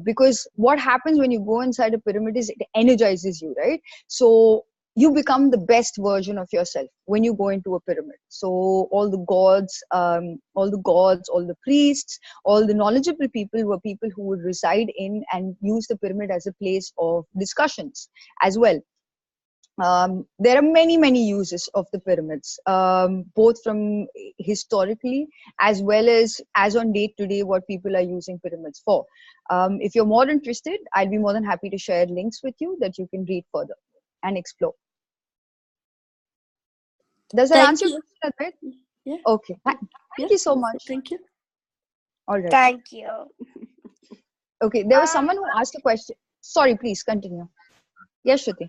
C: because what happens when you go inside a pyramid is it energizes you, right? So you become the best version of yourself when you go into a pyramid. So all the gods, all the priests, all the knowledgeable people were people who would reside in and use the pyramid as a place of discussions as well. There are many uses of the pyramids, both from historically as well as on date today, what people are using pyramids for. If you're more interested, I'd be more than happy to share links with you that you can read further and explore. Does that answer your question, Advait?
G: Yeah.
C: Okay. Thank you so much.
G: Thank you.
C: All right.
B: Thank you.
C: Okay, there was someone who asked a question. Sorry, please continue. Yes, Shruti.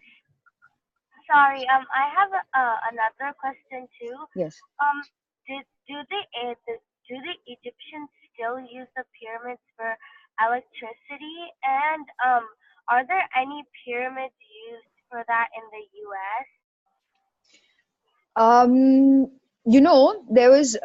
B: Sorry, I have another question too.
C: Yes.
B: Do the Egyptians still use the pyramids for electricity? And are there any pyramids used for that in the U.S.?
C: There was,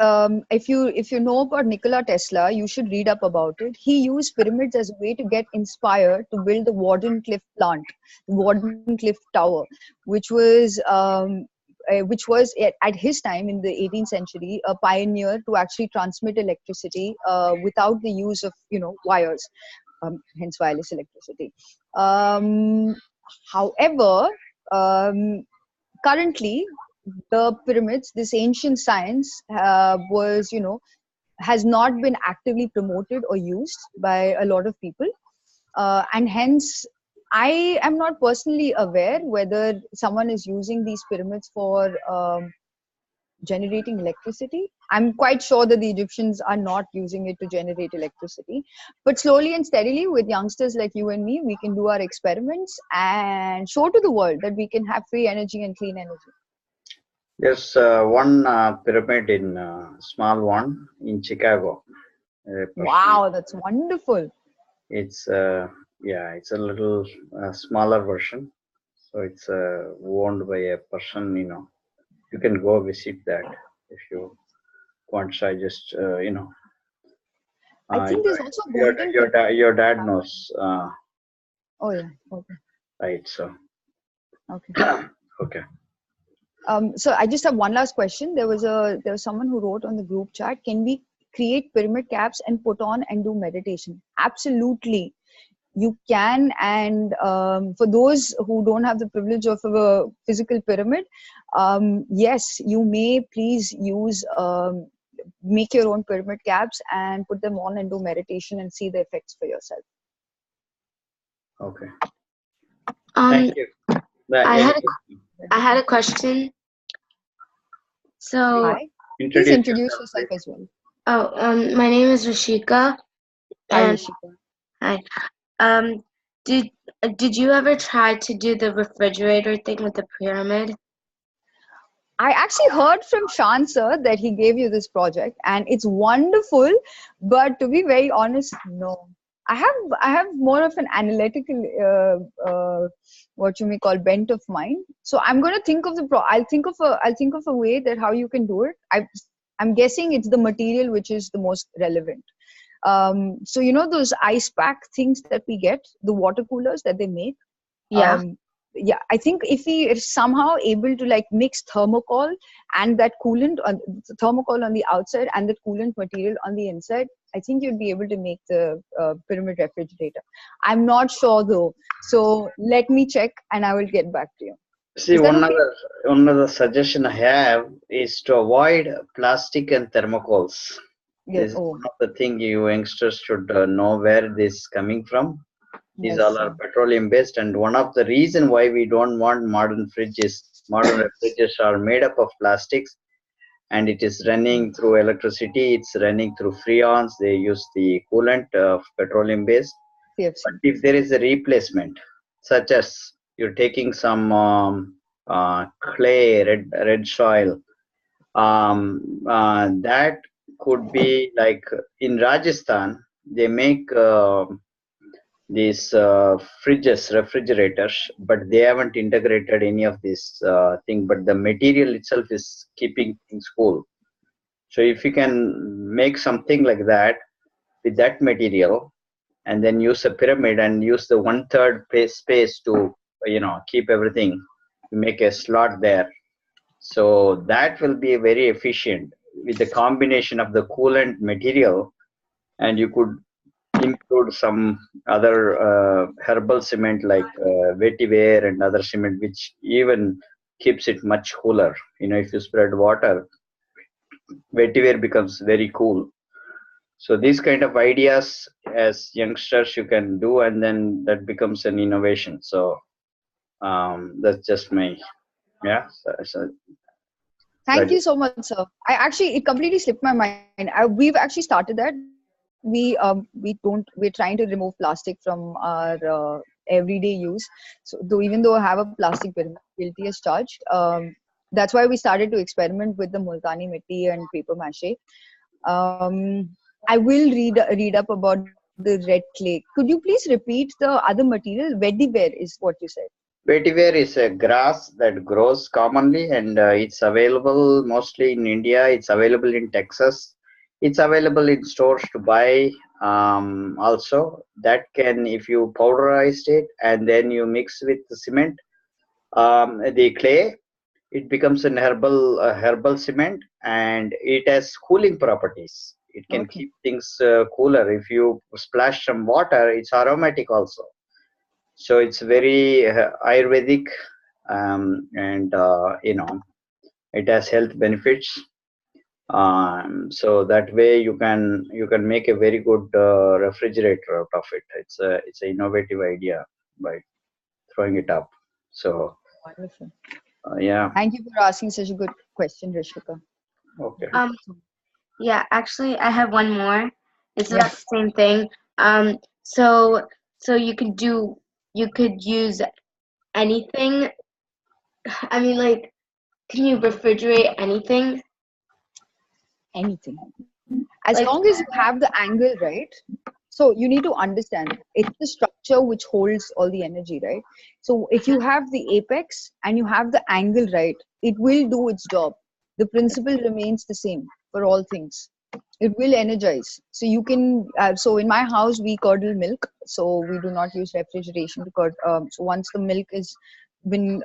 C: if you know about Nikola Tesla, you should read up about it. He used pyramids as a way to get inspired to build the Wardenclyffe plant, Wardenclyffe Tower, which was at his time in the 18th century a pioneer to actually transmit electricity without the use of wires, hence wireless electricity. However, currently the pyramids, this ancient science, has not been actively promoted or used by a lot of people, and hence I am not personally aware whether someone is using these pyramids for generating electricity. I'm quite sure that the Egyptians are not using it to generate electricity, but slowly and steadily with youngsters like you and me, we can do our experiments and show to the world that we can have free energy and clean energy.
A: There's one pyramid in small one in Chicago.
C: Wow, that's wonderful.
A: It's it's a little smaller version, so it's owned by a person. You can go visit that if you want. So I just
C: I think there's also
A: your dad knows.
C: Oh yeah. Okay.
A: Right. So.
C: Okay.
A: Okay.
C: So I just have one last question. There was someone who wrote on the group chat, can we create pyramid caps and put on and do meditation? Absolutely. You can. And for those who don't have the privilege of a physical pyramid, yes, you may please use, make your own pyramid caps and put them on and do meditation and see the effects for yourself.
A: Okay. Thank you.
H: I had a question. So,
C: hi. Please introduce yourself as well.
H: Oh, my name is Rashika.
C: Hi, Rashika.
H: Hi. Did you ever try to do the refrigerator thing with the pyramid?
C: I actually heard from Shan sir that he gave you this project, and it's wonderful. But to be very honest, no. I have more of an analytical what you may call bent of mind. So I'm going to think of I'll think of a way that how you can do it. I'm guessing it's the material which is the most relevant. So you know those ice pack things that we get, the water coolers that they make.
H: Yeah.
C: Yeah, I think if we are somehow able to like mix thermocol and that coolant on thermocol on the outside and the coolant material on the inside, I think you'd be able to make the pyramid refrigerator. I'm not sure though, so let me check and I will get back to you.
A: See,
C: Is that okay?
A: one other suggestion I have is to avoid plastic and thermocols.
C: Yeah.
A: This is
C: Oh,
A: one of the things you youngsters should know where this is coming from. These
C: yes,
A: all
C: sir.
A: are petroleum based, and one of the reason why we don't want modern fridges, modern refrigerators are made up of plastics, and it is running through electricity. It's running through freons. They use the coolant of petroleum based. But
C: CFC.
A: if there is a replacement, such as you're taking some clay, red soil, that could be like in Rajasthan. They make these fridges, refrigerators, but they haven't integrated any of this thing. But the material itself is keeping things cool. So if you can make something like that with that material, and then use a pyramid and use the 1/3 space to keep everything, you make a slot there. So that will be very efficient with the combination of the coolant material, and you could include some other herbal cement like vetiver and other cement, which even keeps it much cooler. If you spread water, vetiver becomes very cool. So these kind of ideas as youngsters you can do, and then that becomes an innovation. So that's just my
C: Thank you so much, sir. It completely slipped my mind. We've actually started that. We're trying to remove plastic from our everyday use. So even though I have a plastic pyramid, guilty as charged. That's why we started to experiment with the multani mitti and paper mache. I will read up about the red clay. Could you please repeat the other material? Vetiver is what you said.
A: vetiver is a grass that grows commonly, and it's available mostly in India. It's available in Texas. It's available in stores to buy. Also, that can, if you powderized it and then you mix with the cement, the clay, it becomes an herbal cement, and it has cooling properties. It can
C: Okay.
A: keep things cooler. If you splash some water, it's aromatic also. So it's very Ayurvedic, and it has health benefits. So that way you can make a very good refrigerator out of it. It's an innovative idea by throwing it up. So
C: Wonderful.
A: yeah.
C: Thank you for asking such a good question, Rishika.
A: Okay.
H: Yeah, actually, I have one more. It's
C: Yeah.
H: about the same thing. So you could use anything. I mean, like, can you refrigerate anything?
C: Anything. As
H: Like,
C: long as you have the angle right. So you need to understand it's the structure which holds all the energy, right? So if you have the apex and you have the angle right, it will do its job. The principle remains the same for all things. It will energize. So you can. So in my house we curdle milk, so we do not use refrigeration to curdle. So once the milk is been,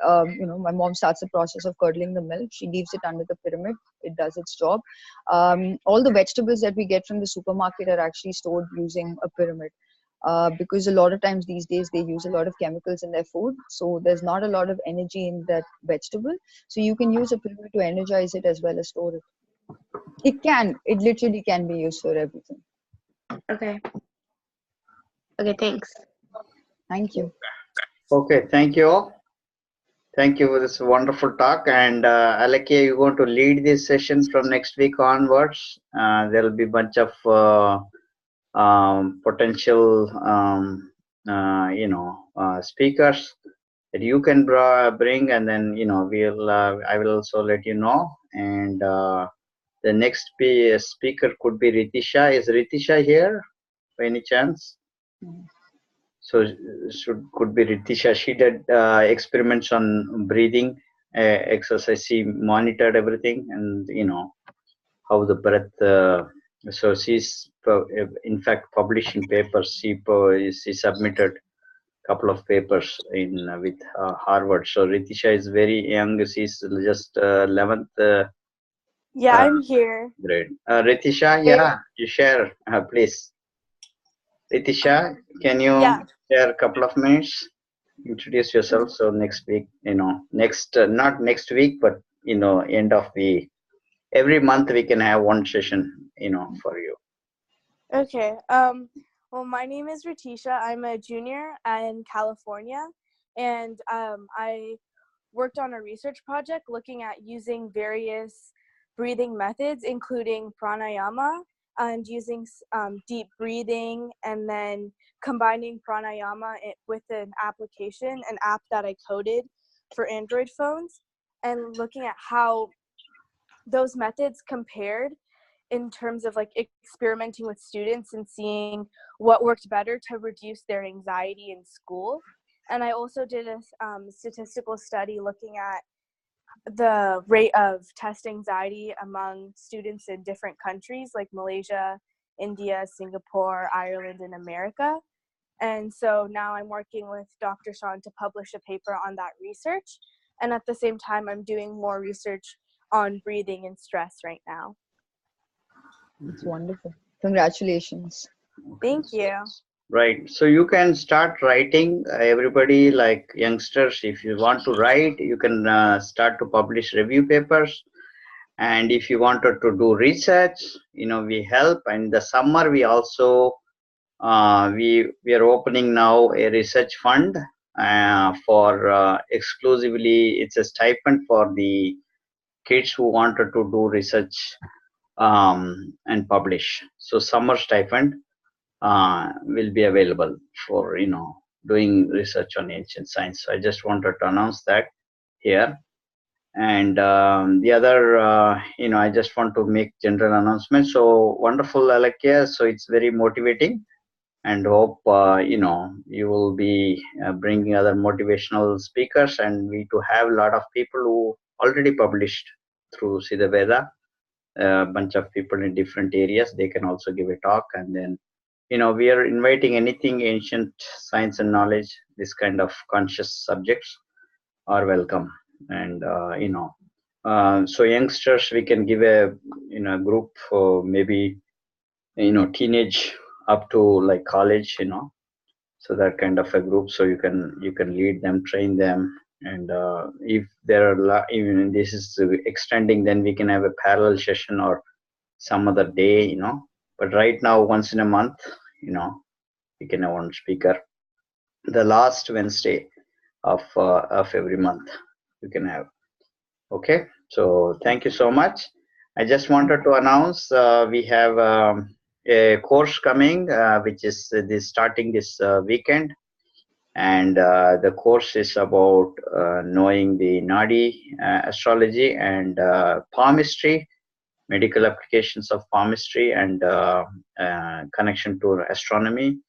C: my mom starts the process of curdling the milk. She leaves it under the pyramid. It does its job. All the vegetables that we get from the supermarket are actually stored using a pyramid. Because a lot of times these days they use a lot of chemicals in their food, so there's not a lot of energy in that vegetable. So you can use a pyramid to energize it as well as store it. It literally can be used for everything.
H: okay. Okay, thanks.
C: Thank you.
A: Okay. Thank you all. Thank you for this wonderful talk. And Alekhya, you're going to lead this session from next week onwards. There will be a bunch of potential, speakers. that you can bring, and then we'll I will also let you know. And the next speaker could be Ritisha. Is Ritisha here by any chance? So could be Ritisha. She did experiments on breathing exercise. She monitored everything, and how the breath. So she's in fact publishing papers. She submitted couple of papers in with Harvard. So Ritisha is very young. She's just 11th
G: Yeah, I'm here.
A: grade. Ritisha, yeah, you share, please. Ritisha, can you share a couple of minutes? Introduce yourself. So next week, next not next week, but end of the every month we can have one session, for you.
G: Okay. Well, my name is Ritisha. I'm a junior in California, and I worked on a research project looking at using various breathing methods, including pranayama, and using deep breathing, and then combining pranayama with an app that I coded for Android phones, and looking at how those methods compared in terms of like experimenting with students and seeing what worked better to reduce their anxiety in school. And I also did a statistical study looking at the rate of test anxiety among students in different countries like Malaysia, India, Singapore, Ireland, and America. And so now I'm working with Dr. Sean to publish a paper on that research. And at the same time, I'm doing more research on breathing and stress right now.
C: It's wonderful. Congratulations.
G: Thank you.
A: Right. So you can start writing. Everybody, like youngsters, if you want to write, you can start to publish review papers. And if you wanted to do research, we help. And the summer, we also we are opening now a research fund for exclusively. It's a stipend for the kids who wanted to do research and publish. So summer stipend will be available for doing research on ancient science. So I just wanted to announce that here. And the other, I just want to make general announcement. So wonderful, Alekhya. So it's very motivating, and hope you will be bringing other motivational speakers, and we to have a lot of people who already published through Siddha-Vetha. A bunch of people in different areas, they can also give a talk. And then we are inviting anything ancient science and knowledge, this kind of conscious subjects are welcome. And so youngsters, we can give a group for maybe teenage up to like college, so that kind of a group. So you can lead them, train them. And if there are even this is extending, then we can have a parallel session or some other day, but right now once in a month, we can have one speaker. The last Wednesday of every month you can have. Okay, so thank you so much. I just wanted to announce we have a course coming which is starting this weekend. And the course is about knowing the Nadi astrology and palmistry, medical applications of palmistry, and connection to astronomy.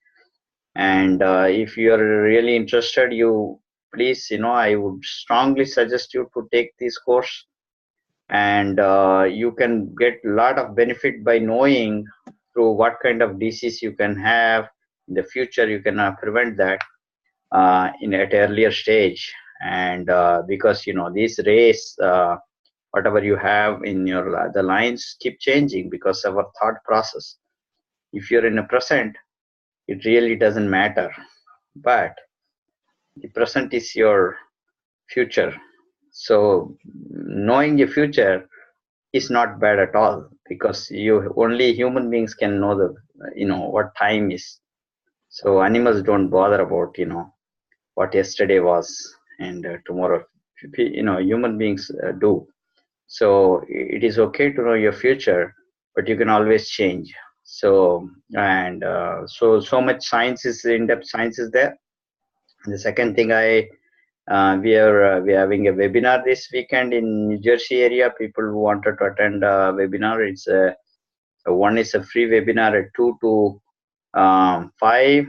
A: And if you are really interested, you please, I would strongly suggest you to take this course. And you can get a lot of benefit by knowing through what kind of disease you can have in the future. You can prevent that at earlier stage. And because these rays, whatever you have in your the lines keep changing because of our thought process. If you're in a present, it really doesn't matter, but the present is your future. So knowing your future is not bad at all, because only human beings can know the what time is. So animals don't bother about what yesterday was and tomorrow. Human beings do. So it is okay to know your future, but you can always change. So and so much science is in-depth science is there. And the second thing I we're having a webinar this weekend in New Jersey area. People who wanted to attend a webinar, it's one is a free webinar at 2 to 5,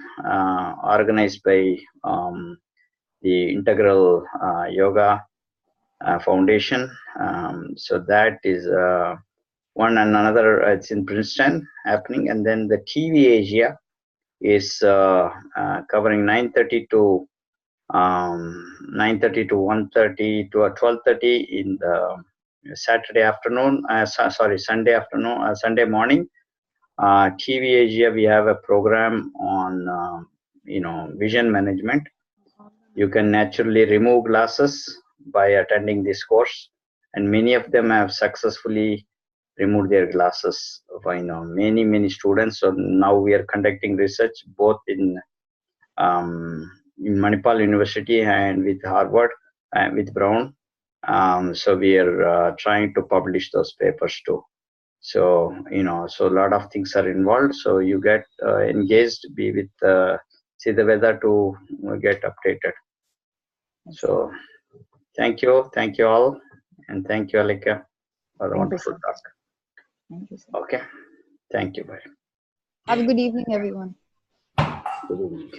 A: organized by the Integral Yoga Foundation. So that is one, and another it's in Princeton happening, and then the TV Asia is covering 9:30 to 9:30 to 1:30 to 12:30 in the Saturday afternoon. Sunday afternoon, Sunday morning. TV Asia, we have a program on vision management. You can naturally remove glasses by attending this course, and many of them have successfully removed their glasses. Many students. So now we are conducting research both in Manipal University and with Harvard and with Brown. So we are trying to publish those papers too. So so a lot of things are involved. So you get engaged, be with Siddha-Vetha to get updated. So thank you all, and thank you, Alekhya, for the wonderful talk.
C: Thank you, sir.
A: Okay, thank you. Bye.
C: Have a good evening, everyone.
A: Good evening.